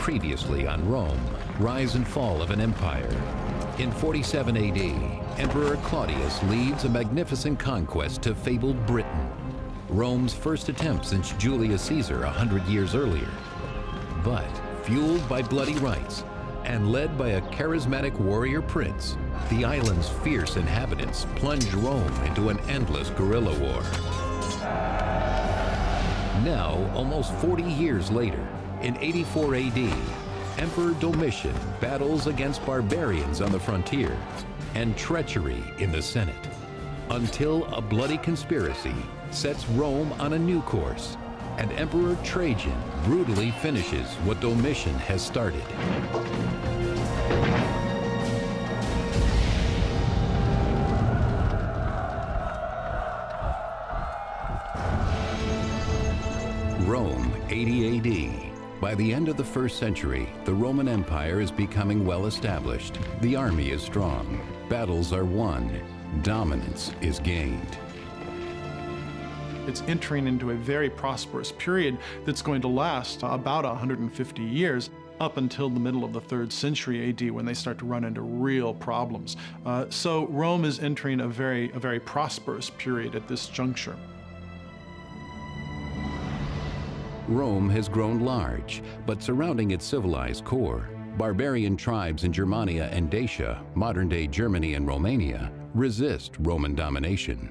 Previously on Rome, rise and fall of an empire. In 47 AD, Emperor Claudius leads a magnificent conquest to fabled Britain, Rome's first attempt since Julius Caesar 100 years earlier. But fueled by bloody rights and led by a charismatic warrior prince, the island's fierce inhabitants plunge Rome into an endless guerrilla war. Now, almost 40 years later, in 84 AD, Emperor Domitian battles against barbarians on the frontier and treachery in the Senate, until a bloody conspiracy sets Rome on a new course, and Emperor Trajan brutally finishes what Domitian has started. Rome, 80 AD. By the end of the 1st century, the Roman Empire is becoming well established. The army is strong. Battles are won. Dominance is gained. It's entering into a very prosperous period that's going to last about 150 years, up until the middle of the 3rd century AD, when they start to run into real problems. So Rome is entering a very prosperous period at this juncture. Rome has grown large, but surrounding its civilized core, barbarian tribes in Germania and Dacia, modern-day Germany and Romania, resist Roman domination.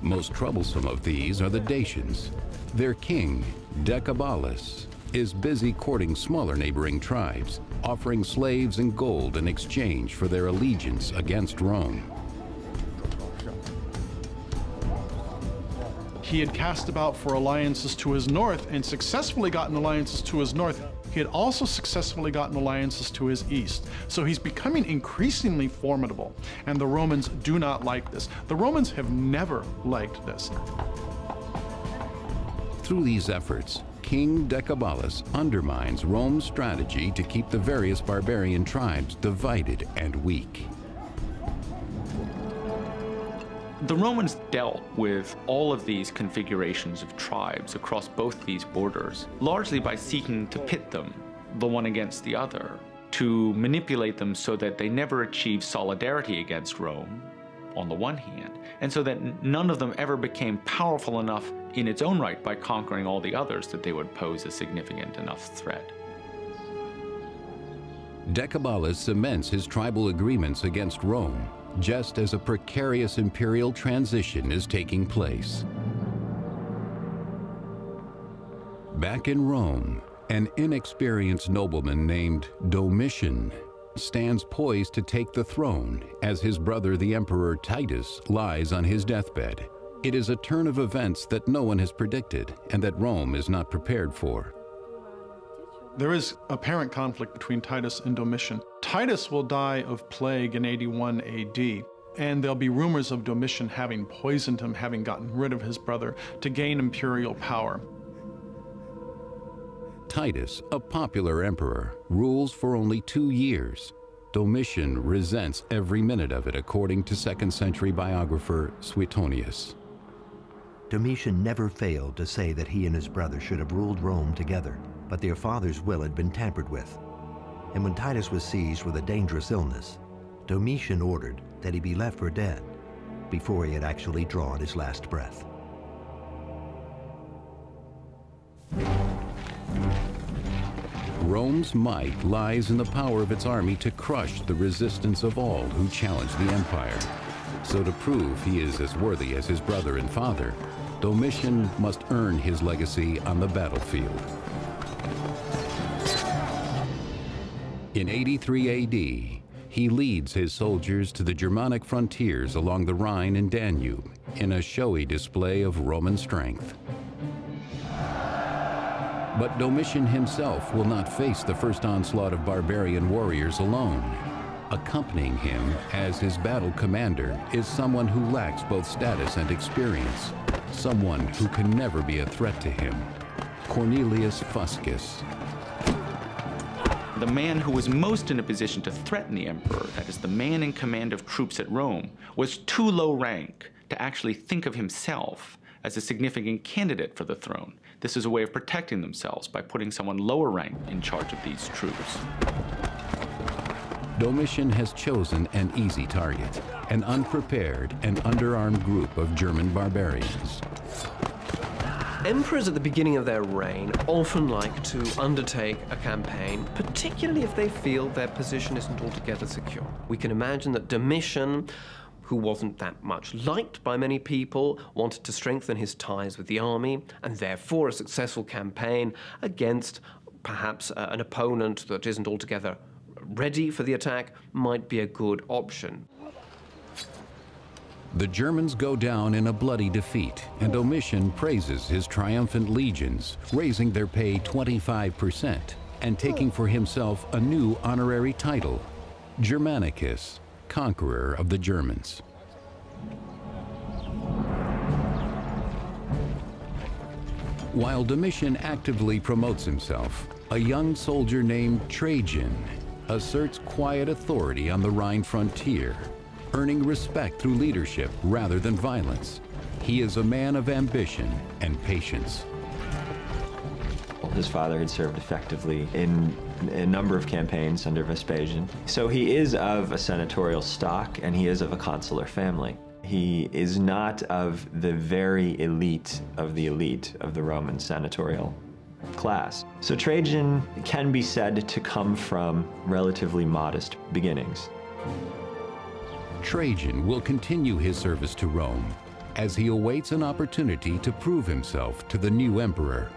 Most troublesome of these are the Dacians. Their king, Decebalus, is busy courting smaller neighboring tribes, offering slaves and gold in exchange for their allegiance against Rome. He had cast about for alliances to his north and successfully gotten alliances to his north. He had also successfully gotten alliances to his east. So he's becoming increasingly formidable, and the Romans do not like this. The Romans have never liked this. Through these efforts, King Decebalus undermines Rome's strategy to keep the various barbarian tribes divided and weak. The Romans dealt with all of these configurations of tribes across both these borders, largely by seeking to pit them, the one against the other, to manipulate them so that they never achieved solidarity against Rome, on the one hand, and so that none of them ever became powerful enough in its own right by conquering all the others that they would pose a significant enough threat. Decebalus cements his tribal agreements against Rome, just as a precarious imperial transition is taking place. Back in Rome, an inexperienced nobleman named Domitian stands poised to take the throne as his brother, the Emperor Titus, lies on his deathbed. It is a turn of events that no one has predicted and that Rome is not prepared for. There is apparent conflict between Titus and Domitian. Titus will die of plague in 81 AD, and there'll be rumors of Domitian having poisoned him, having gotten rid of his brother to gain imperial power. Titus, a popular emperor, rules for only 2 years. Domitian resents every minute of it, according to 2nd century biographer Suetonius. Domitian never failed to say that he and his brother should have ruled Rome together, but their father's will had been tampered with. And when Titus was seized with a dangerous illness, Domitian ordered that he be left for dead before he had actually drawn his last breath. Rome's might lies in the power of its army to crush the resistance of all who challenge the empire. So to prove he is as worthy as his brother and father, Domitian must earn his legacy on the battlefield. In 83 AD, he leads his soldiers to the Germanic frontiers along the Rhine and Danube in a showy display of Roman strength. But Domitian himself will not face the first onslaught of barbarian warriors alone. Accompanying him as his battle commander is someone who lacks both status and experience, someone who can never be a threat to him, Cornelius Fuscus. The man who was most in a position to threaten the emperor, that is, the man in command of troops at Rome, was too low rank to actually think of himself as a significant candidate for the throne. This is a way of protecting themselves by putting someone lower ranked in charge of these troops. Domitian has chosen an easy target, an unprepared and underarmed group of German barbarians. Emperors at the beginning of their reign often like to undertake a campaign, particularly if they feel their position isn't altogether secure. We can imagine that Domitian, who wasn't that much liked by many people, wanted to strengthen his ties with the army, and therefore a successful campaign against perhaps an opponent that isn't altogether ready for the attack might be a good option. The Germans go down in a bloody defeat, and Domitian praises his triumphant legions, raising their pay 25% and taking for himself a new honorary title, Germanicus, conqueror of the Germans. While Domitian actively promotes himself, a young soldier named Trajan asserts quiet authority on the Rhine frontier, earning respect through leadership rather than violence. He is a man of ambition and patience. His father had served effectively in a number of campaigns under Vespasian. So he is of a senatorial stock, and he is of a consular family. He is not of the very elite of the Roman senatorial class. So Trajan can be said to come from relatively modest beginnings. Trajan will continue his service to Rome as he awaits an opportunity to prove himself to the new emperor.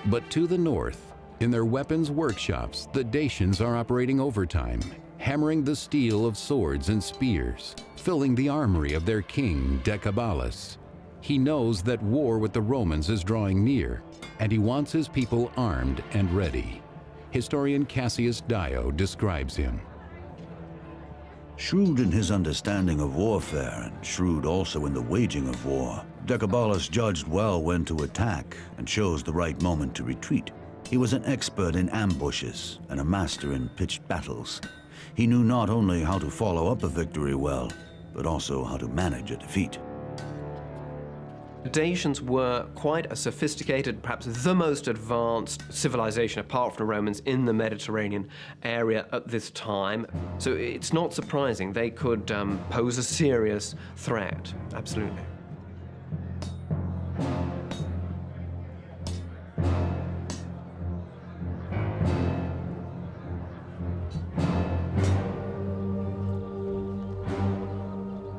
But to the north, in their weapons workshops, the Dacians are operating overtime, hammering the steel of swords and spears, filling the armory of their king, Decebalus. He knows that war with the Romans is drawing near, and he wants his people armed and ready. Historian Cassius Dio describes him. Shrewd in his understanding of warfare, and shrewd also in the waging of war, Decebalus judged well when to attack and chose the right moment to retreat. He was an expert in ambushes and a master in pitched battles. He knew not only how to follow up a victory well, but also how to manage a defeat. The Dacians were quite a sophisticated, perhaps the most advanced civilization apart from the Romans in the Mediterranean area at this time. So it's not surprising they could pose a serious threat, absolutely.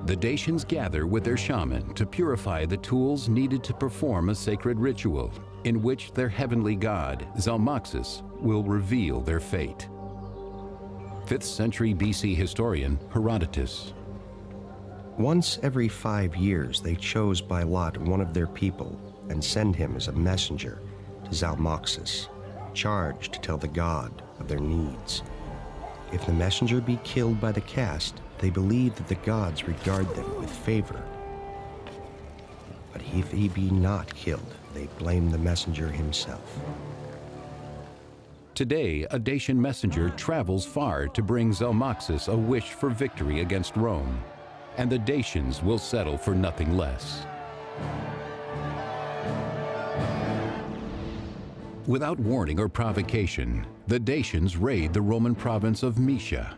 The Dacians gather with their shaman to purify the tools needed to perform a sacred ritual in which their heavenly god, Zalmoxis, will reveal their fate. 5th century BC historian Herodotus. Once every 5 years they chose by lot one of their people and send him as a messenger to Zalmoxis, charged to tell the god of their needs. If the messenger be killed by the cast, they believe that the gods regard them with favor. But if he be not killed, they blame the messenger himself. Today, a Dacian messenger travels far to bring Zalmoxis a wish for victory against Rome, and the Dacians will settle for nothing less. Without warning or provocation, the Dacians raid the Roman province of Moesia.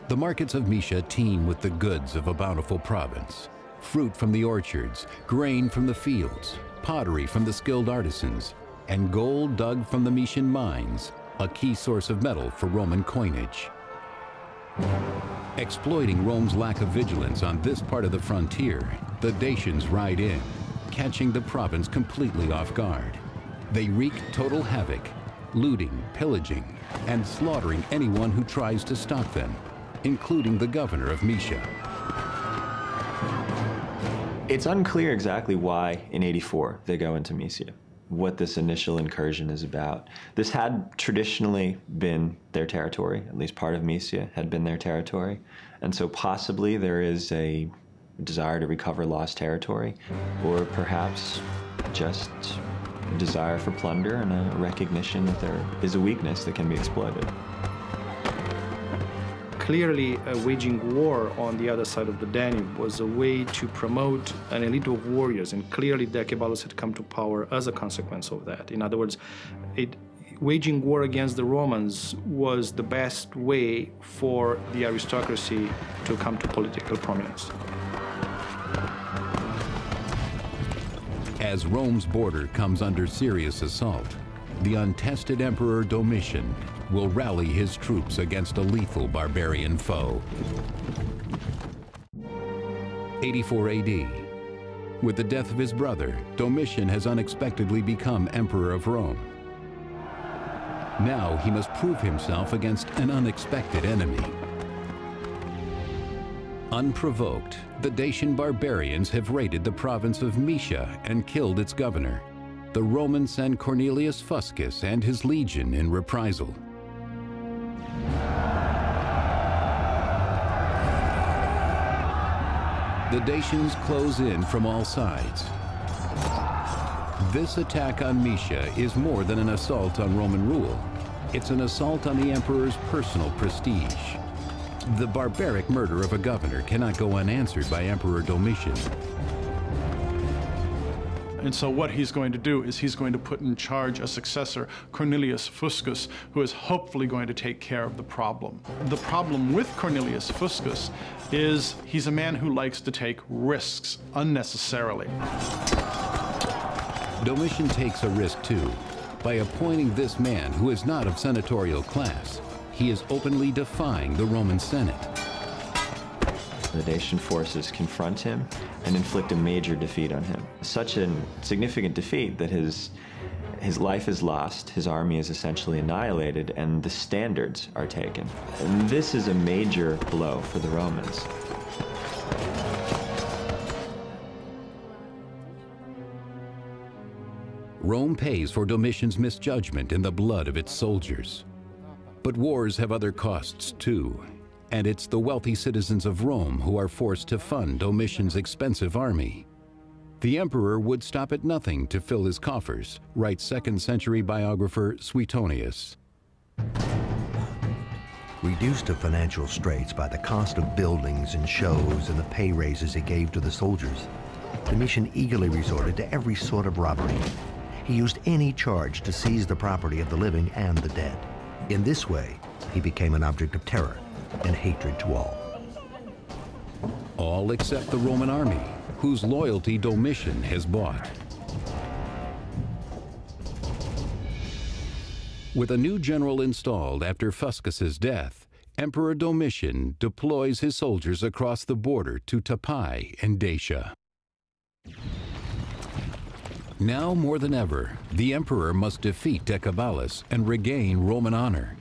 The markets of Moesia teem with the goods of a bountiful province. Fruit from the orchards, grain from the fields, pottery from the skilled artisans, and gold dug from the Moesian mines, a key source of metal for Roman coinage. Exploiting Rome's lack of vigilance on this part of the frontier, the Dacians ride in, catching the province completely off guard. They wreak total havoc, looting, pillaging, and slaughtering anyone who tries to stop them, including the governor of Moesia. It's unclear exactly why in 84 they go into Moesia, what this initial incursion is about. This had traditionally been their territory, at least part of Moesia had been their territory, and so possibly there is a desire to recover lost territory, or perhaps just a desire for plunder and a recognition that there is a weakness that can be exploited. Clearly, waging war on the other side of the Danube was a way to promote an elite of warriors, and clearly Decebalus had come to power as a consequence of that. In other words, waging war against the Romans was the best way for the aristocracy to come to political prominence. As Rome's border comes under serious assault, the untested Emperor Domitian will rally his troops against a lethal barbarian foe. 84 AD. With the death of his brother, Domitian has unexpectedly become Emperor of Rome. Now he must prove himself against an unexpected enemy. Unprovoked, the Dacian barbarians have raided the province of Moesia and killed its governor. The Romans send Cornelius Fuscus and his legion in reprisal. The Dacians close in from all sides. This attack on Moesia is more than an assault on Roman rule. It's an assault on the emperor's personal prestige. The barbaric murder of a governor cannot go unanswered by Emperor Domitian. And so what he's going to do is he's going to put in charge a successor, Cornelius Fuscus, who is hopefully going to take care of the problem. The problem with Cornelius Fuscus is he's a man who likes to take risks unnecessarily. Domitian takes a risk too. By appointing this man who is not of senatorial class, he is openly defying the Roman Senate. The Dacian forces confront him and inflict a major defeat on him. Such a significant defeat that his life is lost, his army is essentially annihilated, and the standards are taken. And this is a major blow for the Romans. Rome pays for Domitian's misjudgment in the blood of its soldiers. But wars have other costs too. And it's the wealthy citizens of Rome who are forced to fund Domitian's expensive army. The emperor would stop at nothing to fill his coffers, writes 2nd century biographer Suetonius. Reduced to financial straits by the cost of buildings and shows and the pay raises he gave to the soldiers, Domitian eagerly resorted to every sort of robbery. He used any charge to seize the property of the living and the dead. In this way, he became an object of terror and hatred to all. All except the Roman army, whose loyalty Domitian has bought. With a new general installed after Fuscus's death, Emperor Domitian deploys his soldiers across the border to Tapai in Dacia. Now more than ever, the emperor must defeat Decebalus and regain Roman honor.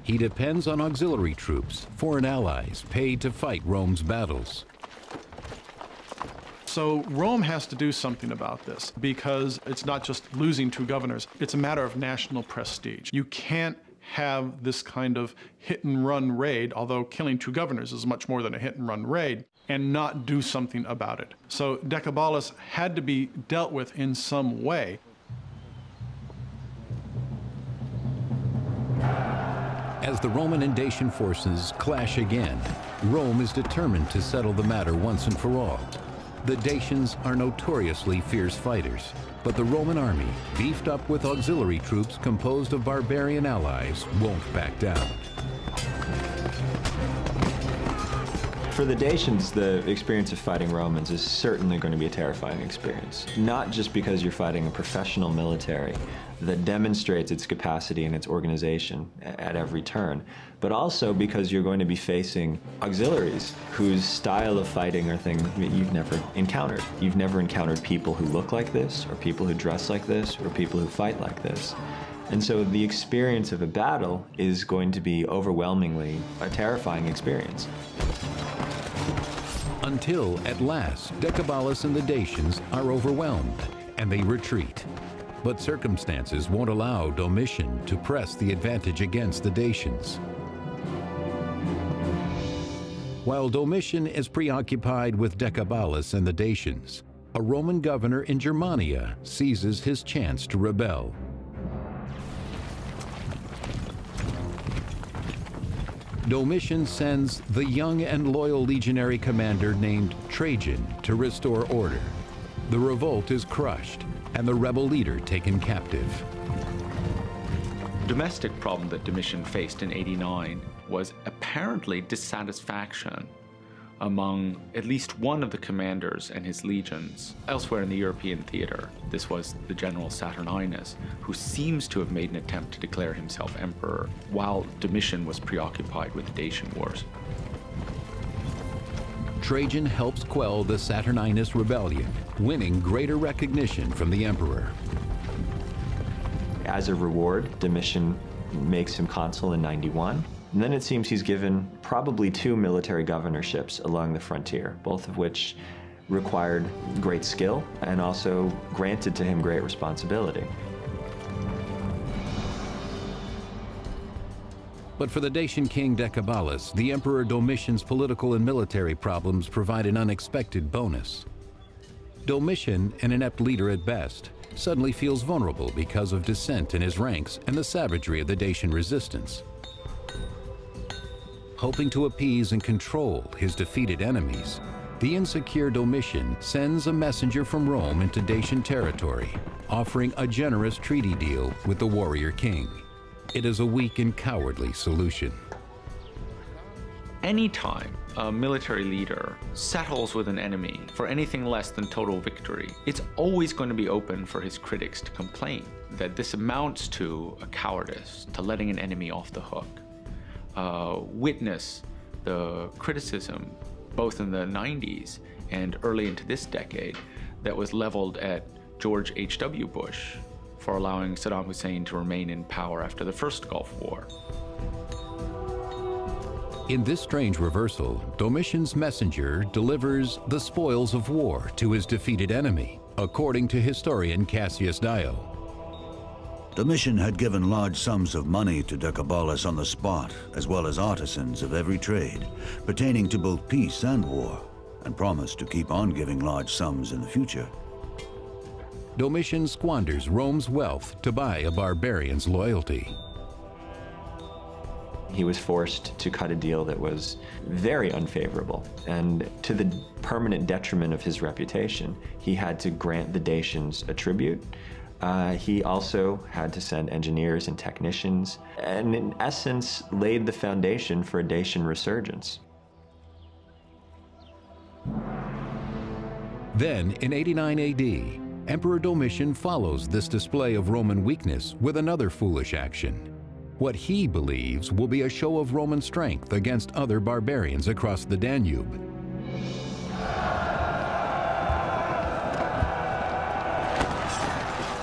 He depends on auxiliary troops, foreign allies, paid to fight Rome's battles. So Rome has to do something about this because it's not just losing 2 governors, it's a matter of national prestige. You can't have this kind of hit-and-run raid, although killing 2 governors is much more than a hit-and-run raid, and not do something about it. So Decebalus had to be dealt with in some way. As the Roman and Dacian forces clash again, Rome is determined to settle the matter once and for all. The Dacians are notoriously fierce fighters, but the Roman army, beefed up with auxiliary troops composed of barbarian allies, won't back down. For the Dacians, the experience of fighting Romans is certainly going to be a terrifying experience. Not just because you're fighting a professional military that demonstrates its capacity and its organization at every turn, but also because you're going to be facing auxiliaries whose style of fighting are things you've never encountered. You've never encountered people who look like this, or people who dress like this, or people who fight like this. And so the experience of a battle is going to be overwhelmingly a terrifying experience. Until, at last, Decebalus and the Dacians are overwhelmed, and they retreat. But circumstances won't allow Domitian to press the advantage against the Dacians. While Domitian is preoccupied with Decebalus and the Dacians, a Roman governor in Germania seizes his chance to rebel. Domitian sends the young and loyal legionary commander named Trajan to restore order. The revolt is crushed and the rebel leader taken captive. Domestic problem that Domitian faced in 89 was apparently dissatisfaction among at least one of the commanders and his legions elsewhere in the European theater. This was the general Saturninus, who seems to have made an attempt to declare himself emperor while Domitian was preoccupied with the Dacian Wars. Trajan helps quell the Saturninus rebellion, winning greater recognition from the emperor. As a reward, Domitian makes him consul in 91. And then it seems he's given probably 2 military governorships along the frontier, both of which required great skill and also granted to him great responsibility. But for the Dacian king Decebalus, the Emperor Domitian's political and military problems provide an unexpected bonus. Domitian, an inept leader at best, suddenly feels vulnerable because of dissent in his ranks and the savagery of the Dacian resistance. Hoping to appease and control his defeated enemies, the insecure Domitian sends a messenger from Rome into Dacian territory, offering a generous treaty deal with the warrior king. It is a weak and cowardly solution. Anytime a military leader settles with an enemy for anything less than total victory, it's always going to be open for his critics to complain that this amounts to a cowardice, to letting an enemy off the hook. Witness the criticism, both in the 90s and early into this decade, that was leveled at George H.W. Bush for allowing Saddam Hussein to remain in power after the first Gulf War. In this strange reversal, Domitian's messenger delivers the spoils of war to his defeated enemy, according to historian Cassius Dio. Domitian had given large sums of money to Decebalus on the spot, as well as artisans of every trade, pertaining to both peace and war, and promised to keep on giving large sums in the future. Domitian squanders Rome's wealth to buy a barbarian's loyalty. He was forced to cut a deal that was very unfavorable, and to the permanent detriment of his reputation, he had to grant the Dacians a tribute. He also had to send engineers and technicians, and in essence laid the foundation for a Dacian resurgence. Then, in 89 AD, Emperor Domitian follows this display of Roman weakness with another foolish action. What he believes will be a show of Roman strength against other barbarians across the Danube.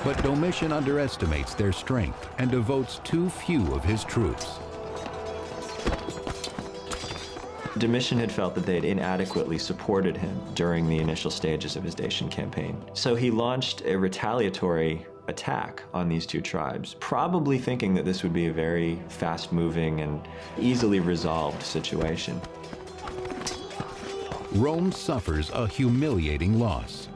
But Domitian underestimates their strength and devotes too few of his troops. Domitian had felt that they had inadequately supported him during the initial stages of his Dacian campaign. So he launched a retaliatory attack on these 2 tribes, probably thinking that this would be a very fast-moving and easily resolved situation. Rome suffers a humiliating loss.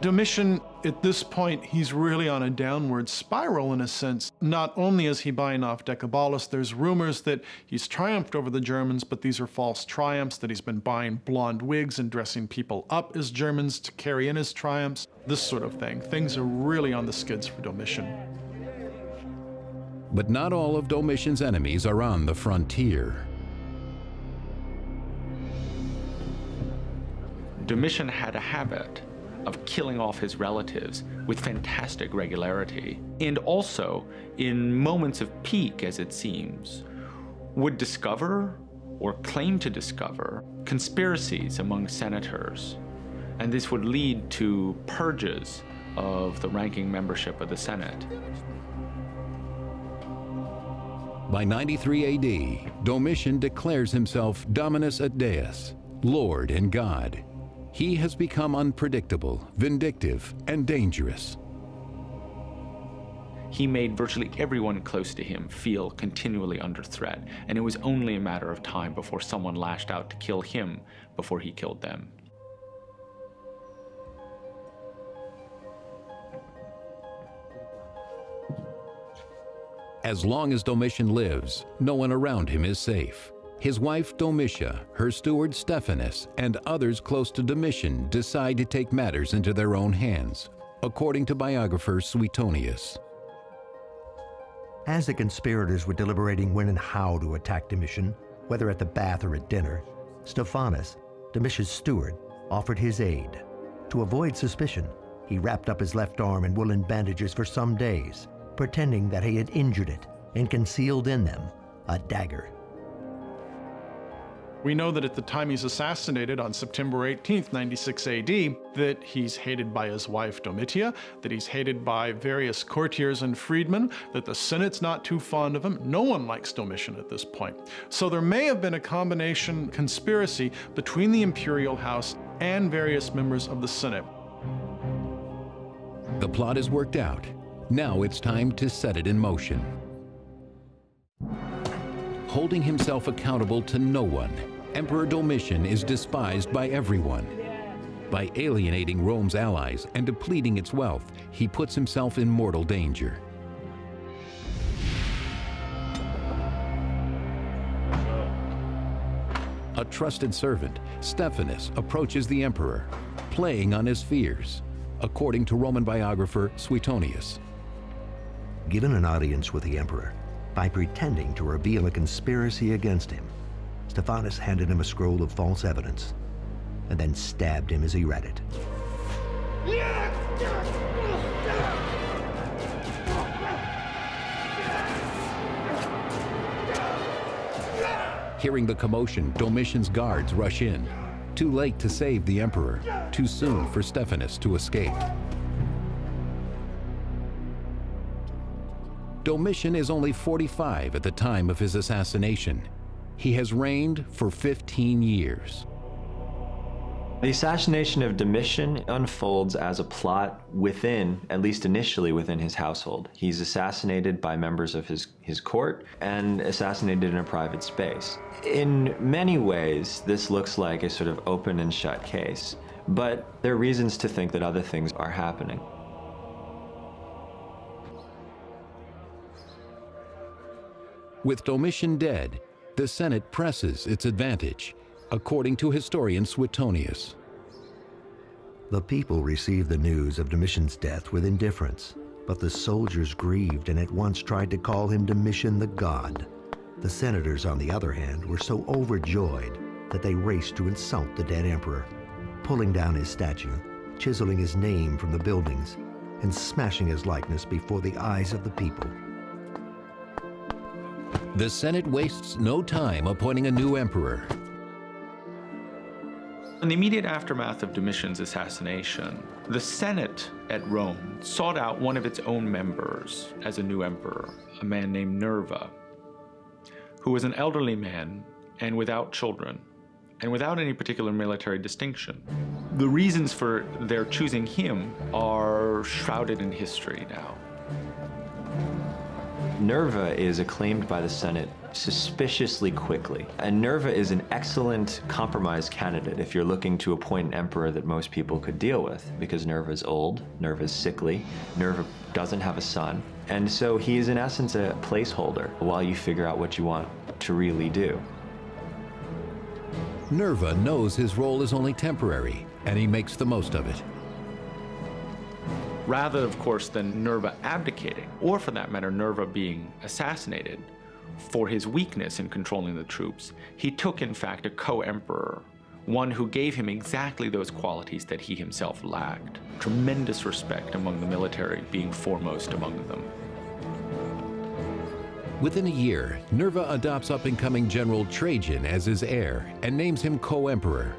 Domitian, at this point, he's really on a downward spiral in a sense. Not only is he buying off Decebalus, there's rumors that he's triumphed over the Germans, but these are false triumphs, that he's been buying blonde wigs and dressing people up as Germans to carry in his triumphs, this sort of thing. Things are really on the skids for Domitian. But not all of Domitian's enemies are on the frontier. Domitian had a habit of killing off his relatives with fantastic regularity, and also, in moments of peak, as it seems, would discover, or claim to discover, conspiracies among senators. And this would lead to purges of the ranking membership of the Senate. By 93 AD, Domitian declares himself Dominus et Deus, Lord and God. He has become unpredictable, vindictive, and dangerous. He made virtually everyone close to him feel continually under threat, and it was only a matter of time before someone lashed out to kill him before he killed them. As long as Domitian lives, no one around him is safe. His wife Domitia, her steward Stephanus, and others close to Domitian decide to take matters into their own hands, according to biographer Suetonius. As the conspirators were deliberating when and how to attack Domitian, whether at the bath or at dinner, Stephanus, Domitian's steward, offered his aid. To avoid suspicion, he wrapped up his left arm in woolen bandages for some days, pretending that he had injured it and concealed in them a dagger. We know that at the time he's assassinated on September 18th, 96 AD, that he's hated by his wife Domitia, that he's hated by various courtiers and freedmen, that the Senate's not too fond of him. No one likes Domitian at this point. So there may have been a combination conspiracy between the imperial house and various members of the Senate. The plot is worked out. Now it's time to set it in motion. Holding himself accountable to no one, Emperor Domitian is despised by everyone. By alienating Rome's allies and depleting its wealth, he puts himself in mortal danger. A trusted servant, Stephanus, approaches the emperor, playing on his fears, according to Roman biographer Suetonius. Given an audience with the emperor, by pretending to reveal a conspiracy against him, Stephanus handed him a scroll of false evidence and then stabbed him as he read it. Hearing the commotion, Domitian's guards rush in. Too late to save the emperor, too soon for Stephanus to escape. Domitian is only 45 at the time of his assassination. He has reigned for 15 years. The assassination of Domitian unfolds as a plot within, at least initially within his household. He's assassinated by members of his court and assassinated in a private space. In many ways, this looks like a sort of open and shut case, but there are reasons to think that other things are happening. With Domitian dead, the Senate presses its advantage, according to historian Suetonius. The people received the news of Domitian's death with indifference, but the soldiers grieved and at once tried to call him Domitian the God. The senators, on the other hand, were so overjoyed that they raced to insult the dead emperor, pulling down his statue, chiseling his name from the buildings, and smashing his likeness before the eyes of the people. The Senate wastes no time appointing a new emperor. In the immediate aftermath of Domitian's assassination, the Senate at Rome sought out one of its own members as a new emperor, a man named Nerva, who was an elderly man and without children, and without any particular military distinction. The reasons for their choosing him are shrouded in history now. Nerva is acclaimed by the Senate suspiciously quickly. And Nerva is an excellent compromise candidate if you're looking to appoint an emperor that most people could deal with, because Nerva's old, Nerva's sickly, Nerva doesn't have a son. And so he is in essence a placeholder while you figure out what you want to really do. Nerva knows his role is only temporary, and he makes the most of it. Rather, of course, than Nerva abdicating, or for that matter, Nerva being assassinated for his weakness in controlling the troops, he took, in fact, a co-emperor, one who gave him exactly those qualities that he himself lacked. Tremendous respect among the military, being foremost among them. Within a year, Nerva adopts up-and-coming General Trajan as his heir and names him co-emperor.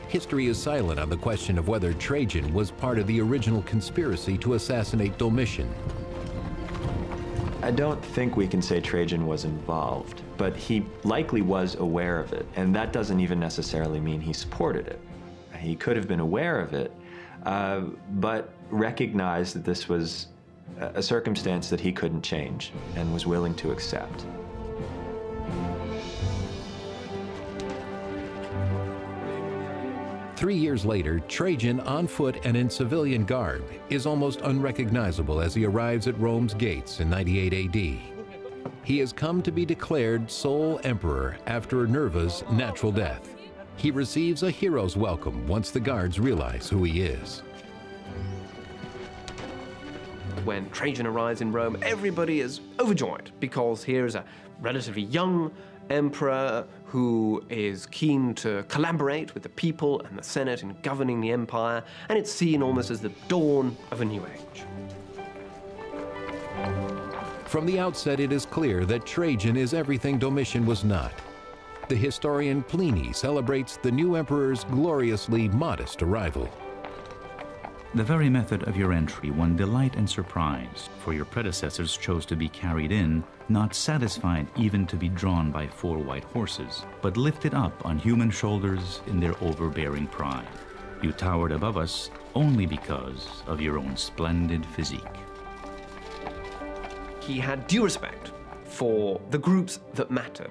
History is silent on the question of whether Trajan was part of the original conspiracy to assassinate Domitian. I don't think we can say Trajan was involved, but he likely was aware of it, and that doesn't even necessarily mean he supported it. He could have been aware of it, but recognized that this was a circumstance that he couldn't change and was willing to accept. Three years later, Trajan, on foot and in civilian garb, is almost unrecognizable as he arrives at Rome's gates in 98 AD. he has come to be declared sole emperor after Nerva's natural death. He receives a hero's welcome once the guards realize who he is. When Trajan arrives in Rome, everybody is overjoyed because here's a relatively young emperor who is keen to collaborate with the people and the Senate in governing the empire, and it's seen almost as the dawn of a new age. From the outset, it is clear that Trajan is everything Domitian was not. The historian Pliny celebrates the new emperor's gloriously modest arrival. The very method of your entry won delight and surprise, for your predecessors chose to be carried in, not satisfied even to be drawn by 4 white horses, but lifted up on human shoulders in their overbearing pride. You towered above us only because of your own splendid physique. He had due respect for the groups that mattered,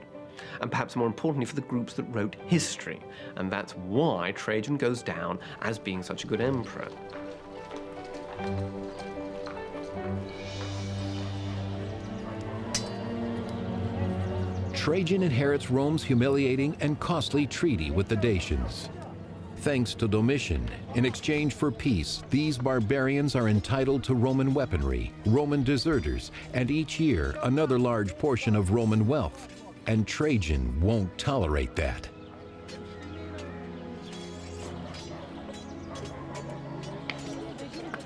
and perhaps more importantly for the groups that wrote history, and that's why Trajan goes down as being such a good emperor. Trajan inherits Rome's humiliating and costly treaty with the Dacians. Thanks to Domitian, in exchange for peace, these barbarians are entitled to Roman weaponry, Roman deserters, and each year another large portion of Roman wealth. And Trajan won't tolerate that.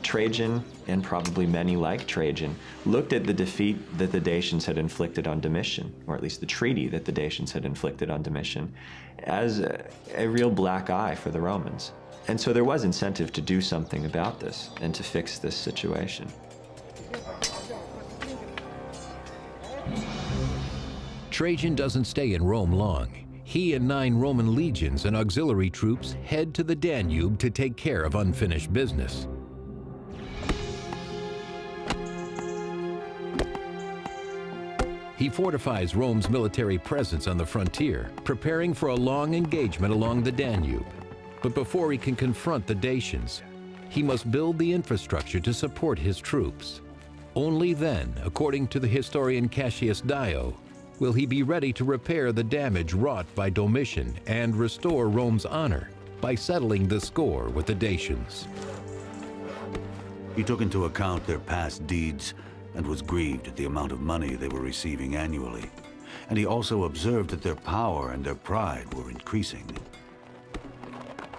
Trajan, and probably many like Trajan, looked at the defeat that the Dacians had inflicted on Domitian, or at least the treaty that the Dacians had inflicted on Domitian, as a real black eye for the Romans. And so there was incentive to do something about this and to fix this situation. Trajan doesn't stay in Rome long. He and 9 Roman legions and auxiliary troops head to the Danube to take care of unfinished business. He fortifies Rome's military presence on the frontier, preparing for a long engagement along the Danube. But before he can confront the Dacians, he must build the infrastructure to support his troops. Only then, according to the historian Cassius Dio, will he be ready to repair the damage wrought by Domitian and restore Rome's honor by settling the score with the Dacians. He took into account their past deeds and was grieved at the amount of money they were receiving annually. And he also observed that their power and their pride were increasing.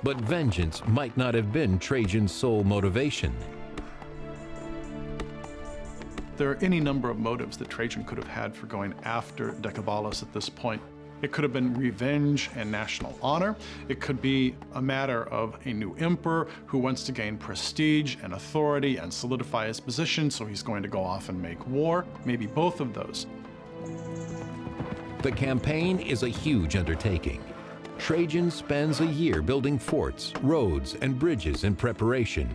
But vengeance might not have been Trajan's sole motivation. There are any number of motives that Trajan could have had for going after Decebalus at this point. It could have been revenge and national honor. It could be a matter of a new emperor who wants to gain prestige and authority and solidify his position, so he's going to go off and make war. Maybe both of those. The campaign is a huge undertaking. Trajan spends a year building forts, roads, and bridges in preparation.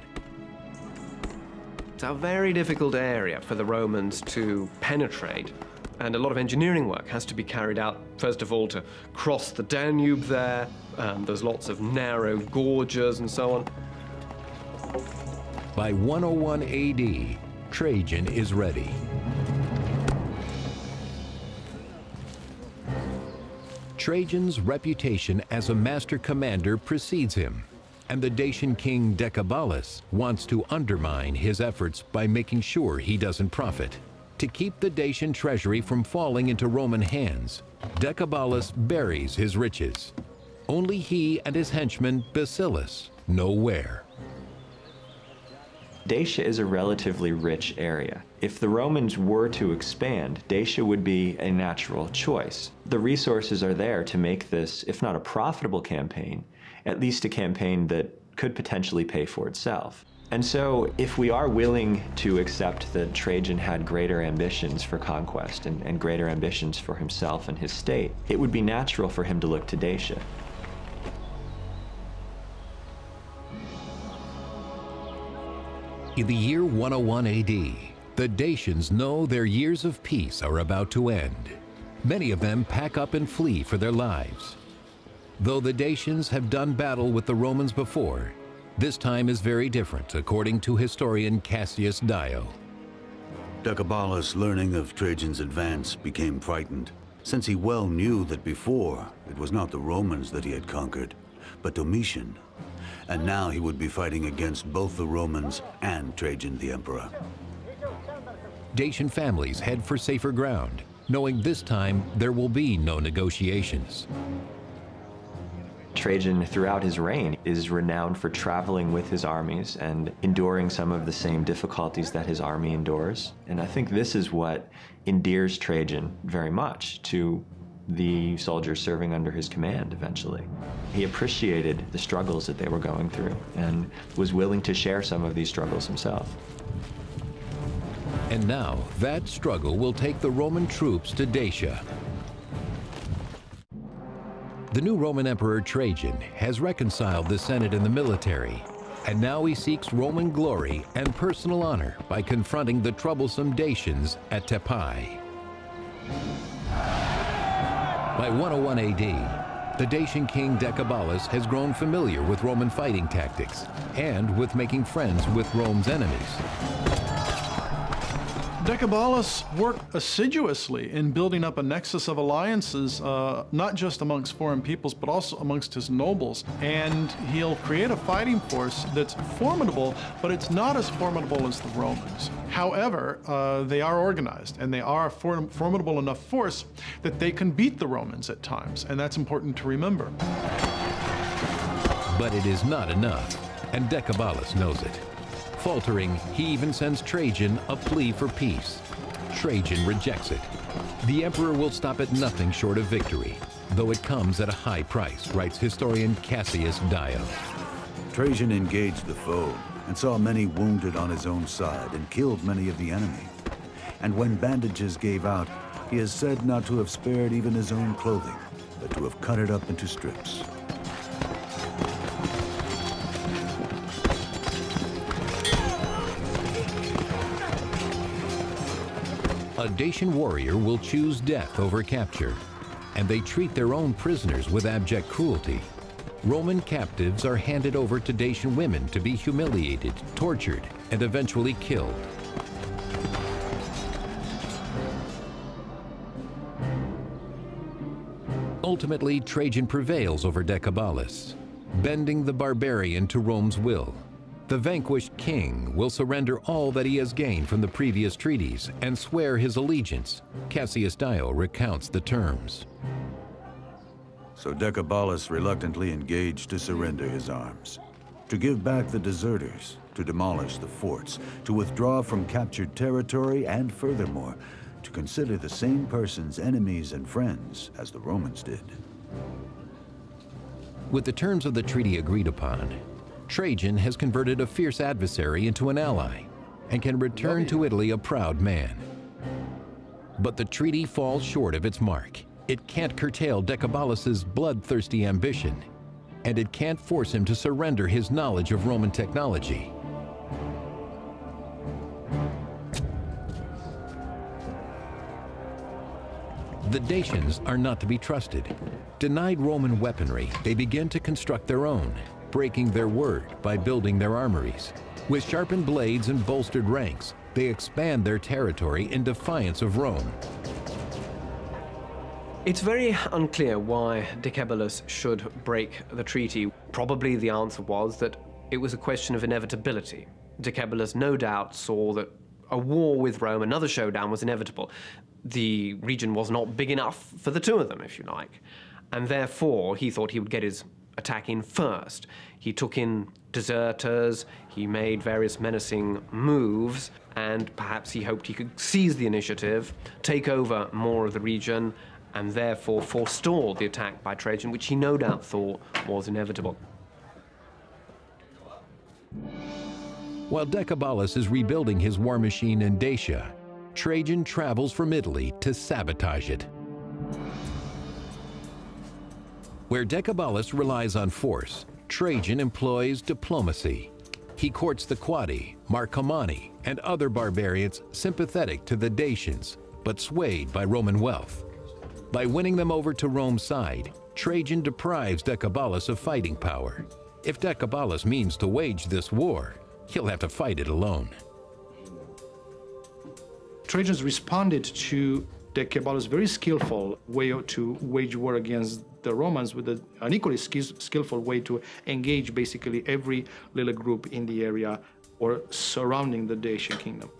It's a very difficult area for the Romans to penetrate, and a lot of engineering work has to be carried out, first of all, to cross the Danube there. There's lots of narrow gorges and so on. By 101 AD, Trajan is ready. Trajan's reputation as a master commander precedes him, and the Dacian king Decebalus wants to undermine his efforts by making sure he doesn't profit. To keep the Dacian treasury from falling into Roman hands, Decebalus buries his riches. Only he and his henchman Basilis know where. Dacia is a relatively rich area. If the Romans were to expand, Dacia would be a natural choice. The resources are there to make this, if not a profitable campaign, at least a campaign that could potentially pay for itself. And so, if we are willing to accept that Trajan had greater ambitions for conquest and greater ambitions for himself and his state, it would be natural for him to look to Dacia. In the year 101 AD, the Dacians know their years of peace are about to end. Many of them pack up and flee for their lives. Though the Dacians have done battle with the Romans before, this time is very different, according to historian Cassius Dio. Decebalus, learning of Trajan's advance, became frightened, since he well knew that before it was not the Romans that he had conquered, but Domitian. And now he would be fighting against both the Romans and Trajan the Emperor. Dacian families head for safer ground, knowing this time there will be no negotiations. Trajan, throughout his reign, is renowned for traveling with his armies and enduring some of the same difficulties that his army endures. And I think this is what endears Trajan very much to the soldiers serving under his command eventually. He appreciated the struggles that they were going through and was willing to share some of these struggles himself. And now, that struggle will take the Roman troops to Dacia. The new Roman Emperor Trajan has reconciled the Senate and the military, and now he seeks Roman glory and personal honor by confronting the troublesome Dacians at Tepai. By 101 AD, the Dacian king Decebalus has grown familiar with Roman fighting tactics and with making friends with Rome's enemies. Decebalus worked assiduously in building up a nexus of alliances, not just amongst foreign peoples, but also amongst his nobles. And he'll create a fighting force that's formidable, but it's not as formidable as the Romans. However, they are organized, and they are a formidable enough force that they can beat the Romans at times, and that's important to remember. But it is not enough, and Decebalus knows it. Faltering, he even sends Trajan a plea for peace. Trajan rejects it. The emperor will stop at nothing short of victory, though it comes at a high price, writes historian Cassius Dio. Trajan engaged the foe and saw many wounded on his own side and killed many of the enemy. And when bandages gave out, he is said not to have spared even his own clothing, but to have cut it up into strips. A Dacian warrior will choose death over capture, and they treat their own prisoners with abject cruelty. Roman captives are handed over to Dacian women to be humiliated, tortured, and eventually killed. Ultimately, Trajan prevails over Decebalus, bending the barbarian to Rome's will. The vanquished king will surrender all that he has gained from the previous treaties and swear his allegiance. Cassius Dio recounts the terms. So Decebalus reluctantly engaged to surrender his arms, to give back the deserters, to demolish the forts, to withdraw from captured territory, and furthermore, to consider the same persons enemies and friends as the Romans did. With the terms of the treaty agreed upon, Trajan has converted a fierce adversary into an ally and can return to Italy a proud man. But the treaty falls short of its mark. It can't curtail Decebalus's bloodthirsty ambition, and it can't force him to surrender his knowledge of Roman technology. The Dacians are not to be trusted. Denied Roman weaponry, they begin to construct their own, breaking their word by building their armories. With sharpened blades and bolstered ranks, they expand their territory in defiance of Rome. It's very unclear why Decebalus should break the treaty. Probably the answer was that it was a question of inevitability. Decebalus no doubt saw that a war with Rome, another showdown, was inevitable. The region was not big enough for the two of them, if you like. And therefore, he thought he would get his attack in first. He took in deserters, he made various menacing moves, and perhaps he hoped he could seize the initiative, take over more of the region, and therefore forestall the attack by Trajan, which he no doubt thought was inevitable. While Decebalus is rebuilding his war machine in Dacia, Trajan travels from Italy to sabotage it. Where Decebalus relies on force, Trajan employs diplomacy. He courts the Quadi, Marcomanni, and other barbarians sympathetic to the Dacians, but swayed by Roman wealth. By winning them over to Rome's side, Trajan deprives Decebalus of fighting power. If Decebalus means to wage this war, he'll have to fight it alone. Trojans responded to Decebalus' very skillful way to wage war against the Romans with an equally skillful way to engage basically every little group in the area or surrounding the Dacian kingdom.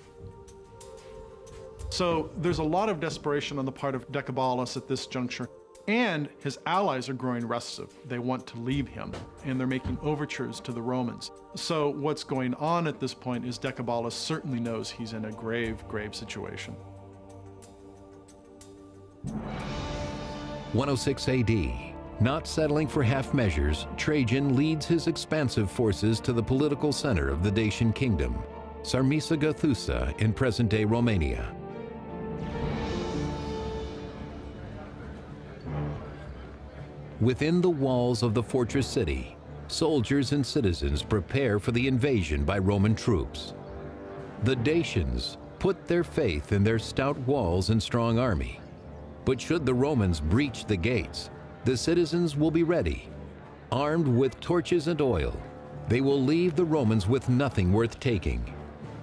So there's a lot of desperation on the part of Decebalus at this juncture, and his allies are growing restive. They want to leave him, and they're making overtures to the Romans. So what's going on at this point is Decebalus certainly knows he's in a grave, grave situation. 106 AD. Not settling for half measures, Trajan leads his expansive forces to the political center of the Dacian kingdom, Sarmica in present-day Romania. Within the walls of the fortress city, soldiers and citizens prepare for the invasion by Roman troops. The Dacians put their faith in their stout walls and strong army. But should the Romans breach the gates, the citizens will be ready. Armed with torches and oil, they will leave the Romans with nothing worth taking.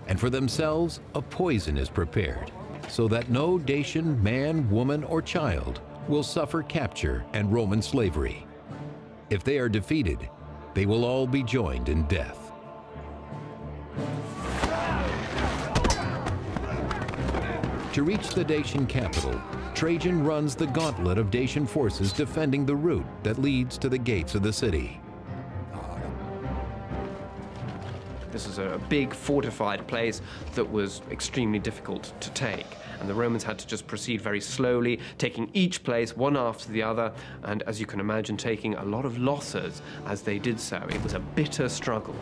And for themselves, a poison is prepared, so that no Dacian man, woman, or child will suffer capture and Roman slavery. If they are defeated, they will all be joined in death. To reach the Dacian capital, Trajan runs the gauntlet of Dacian forces defending the route that leads to the gates of the city. This is a big fortified place that was extremely difficult to take. And the Romans had to just proceed very slowly, taking each place one after the other, and as you can imagine, taking a lot of losses as they did so. It was a bitter struggle.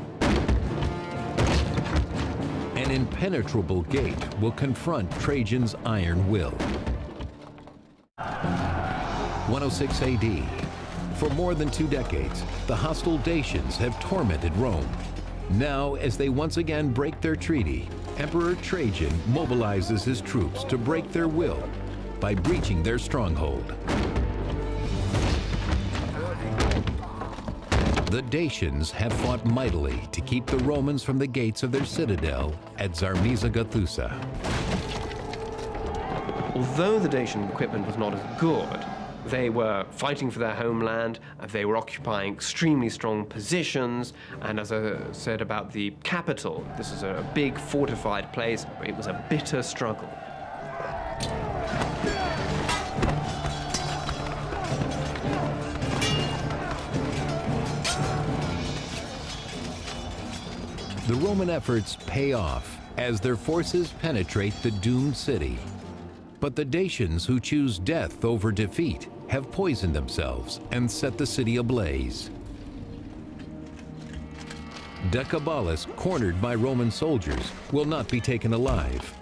An impenetrable gate will confront Trajan's iron will. 106 AD. For more than 2 decades, the hostile Dacians have tormented Rome. Now, as they once again break their treaty, Emperor Trajan mobilizes his troops to break their will by breaching their stronghold. The Dacians have fought mightily to keep the Romans from the gates of their citadel at Sarmica. Although the Dacian equipment was not as good, they were fighting for their homeland, they were occupying extremely strong positions, and as I said about the capital, this is a big fortified place. It was a bitter struggle. The Roman efforts pay off as their forces penetrate the doomed city. But the Dacians who choose death over defeat have poisoned themselves and set the city ablaze. Decebalus, cornered by Roman soldiers, will not be taken alive.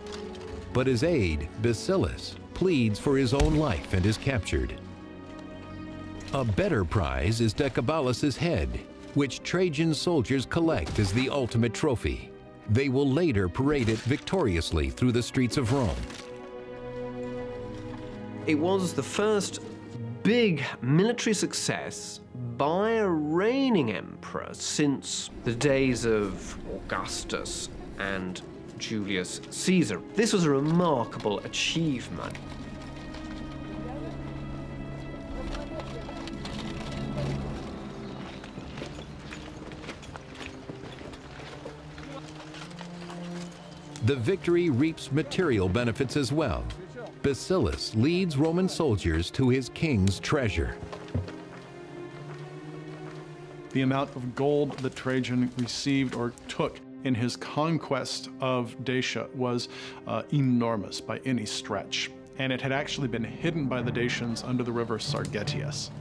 But his aide, Bacillus, pleads for his own life and is captured. A better prize is Decebalus's head, which Trajan soldiers collect as the ultimate trophy. They will later parade it victoriously through the streets of Rome. It was the first big military success by a reigning emperor since the days of Augustus and Julius Caesar. This was a remarkable achievement. The victory reaps material benefits as well. Bacillus leads Roman soldiers to his king's treasure. The amount of gold that Trajan received or took in his conquest of Dacia was enormous by any stretch, and it had actually been hidden by the Dacians under the river Sargetius.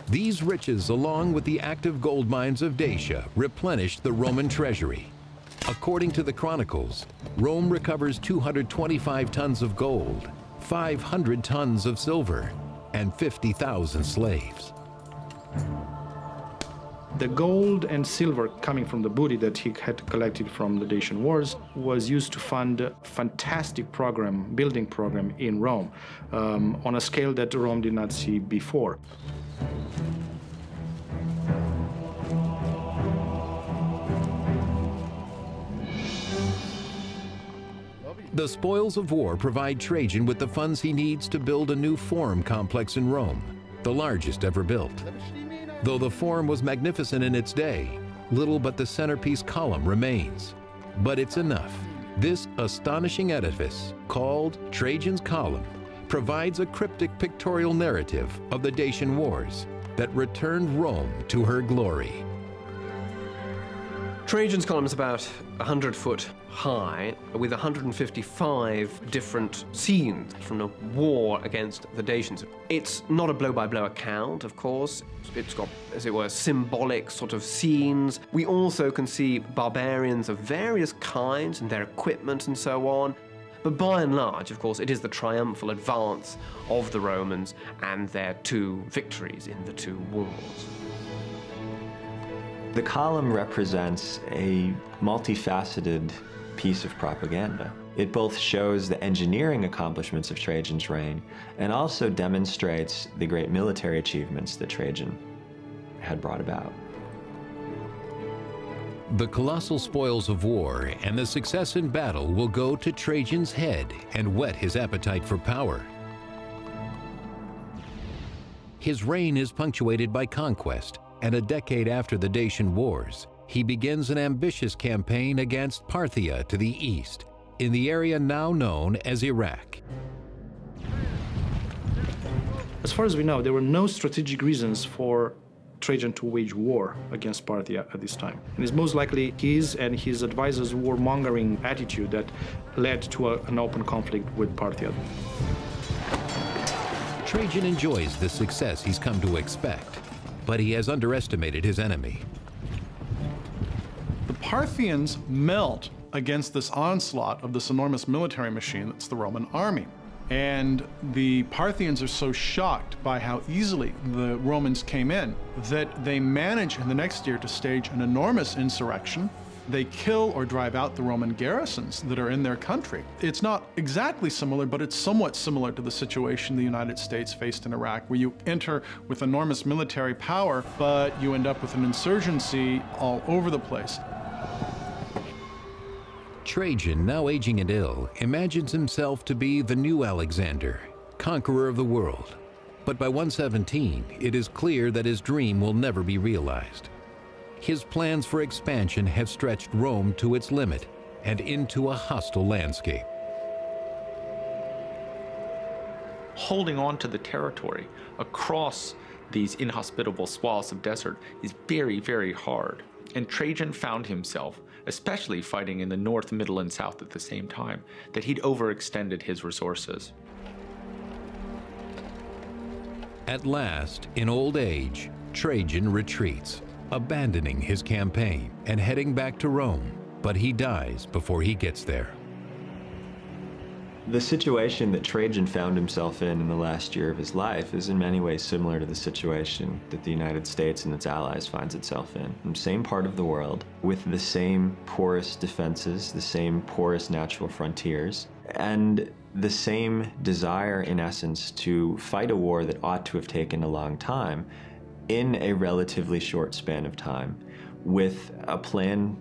These riches, along with the active gold mines of Dacia, replenished the Roman treasury. According to the Chronicles, Rome recovers 225 tons of gold, 500 tons of silver, and 50,000 slaves. The gold and silver coming from the booty that he had collected from the Dacian Wars was used to fund a fantastic building program in Rome, on a scale that Rome did not see before. The spoils of war provide Trajan with the funds he needs to build a new forum complex in Rome, the largest ever built. Though the forum was magnificent in its day, little but the centerpiece column remains. But it's enough. This astonishing edifice, called Trajan's Column, provides a cryptic pictorial narrative of the Dacian Wars that returned Rome to her glory. Trajan's Column is about 100 foot high, with 155 different scenes from a war against the Dacians. It's not a blow-by-blow account, of course. It's got, as it were, symbolic sort of scenes. We also can see barbarians of various kinds and their equipment and so on. But by and large, of course, it is the triumphal advance of the Romans and their two victories in the two wars. The column represents a multifaceted piece of propaganda. It both shows the engineering accomplishments of Trajan's reign and also demonstrates the great military achievements that Trajan had brought about. The colossal spoils of war and the success in battle will go to Trajan's head and whet his appetite for power. His reign is punctuated by conquest, and a decade after the Dacian Wars, he begins an ambitious campaign against Parthia to the east, in the area now known as Iraq. As far as we know, there were no strategic reasons for Trajan to wage war against Parthia at this time. And it's most likely his and his advisors' warmongering attitude that led to an open conflict with Parthia. Trajan enjoys the success he's come to expect, but he has underestimated his enemy. The Parthians melt against this onslaught of this enormous military machine that's the Roman army. And the Parthians are so shocked by how easily the Romans came in that they manage in the next year to stage an enormous insurrection. They kill or drive out the Roman garrisons that are in their country. It's not exactly similar, but it's somewhat similar to the situation the United States faced in Iraq, where you enter with enormous military power, but you end up with an insurgency all over the place. Trajan, now aging and ill, imagines himself to be the new Alexander, conqueror of the world. But by 117, it is clear that his dream will never be realized. His plans for expansion have stretched Rome to its limit and into a hostile landscape. Holding on to the territory across these inhospitable swaths of desert is very, very hard. And Trajan found himself, especially fighting in the north, middle, and south at the same time, that he'd overextended his resources. At last, in old age, Trajan retreats, abandoning his campaign and heading back to Rome, but he dies before he gets there. The situation that Trajan found himself in the last year of his life is in many ways similar to the situation that the United States and its allies finds itself in the same part of the world, with the same porous defenses, the same porous natural frontiers, and the same desire, in essence, to fight a war that ought to have taken a long time in a relatively short span of time, with a plan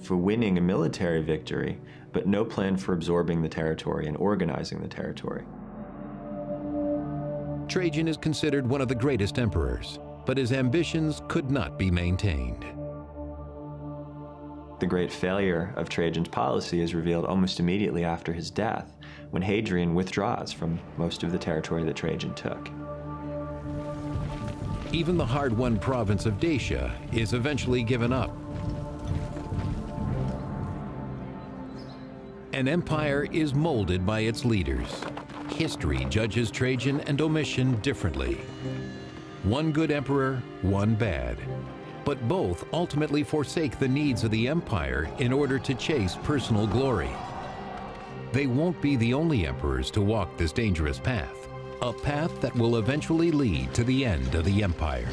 for winning a military victory, but no plan for absorbing the territory and organizing the territory. Trajan is considered one of the greatest emperors, but his ambitions could not be maintained. The great failure of Trajan's policy is revealed almost immediately after his death, when Hadrian withdraws from most of the territory that Trajan took. Even the hard-won province of Dacia is eventually given up. An empire is molded by its leaders. History judges Trajan and Domitian differently. One good emperor, one bad. But both ultimately forsake the needs of the empire in order to chase personal glory. They won't be the only emperors to walk this dangerous path, a path that will eventually lead to the end of the empire.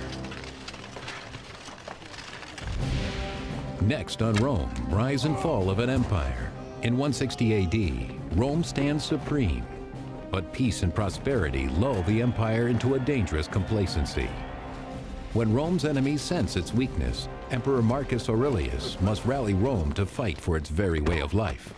Next on Rome, rise and fall of an empire. In 160 AD, Rome stands supreme, but peace and prosperity lull the empire into a dangerous complacency. When Rome's enemies sense its weakness, Emperor Marcus Aurelius must rally Rome to fight for its very way of life.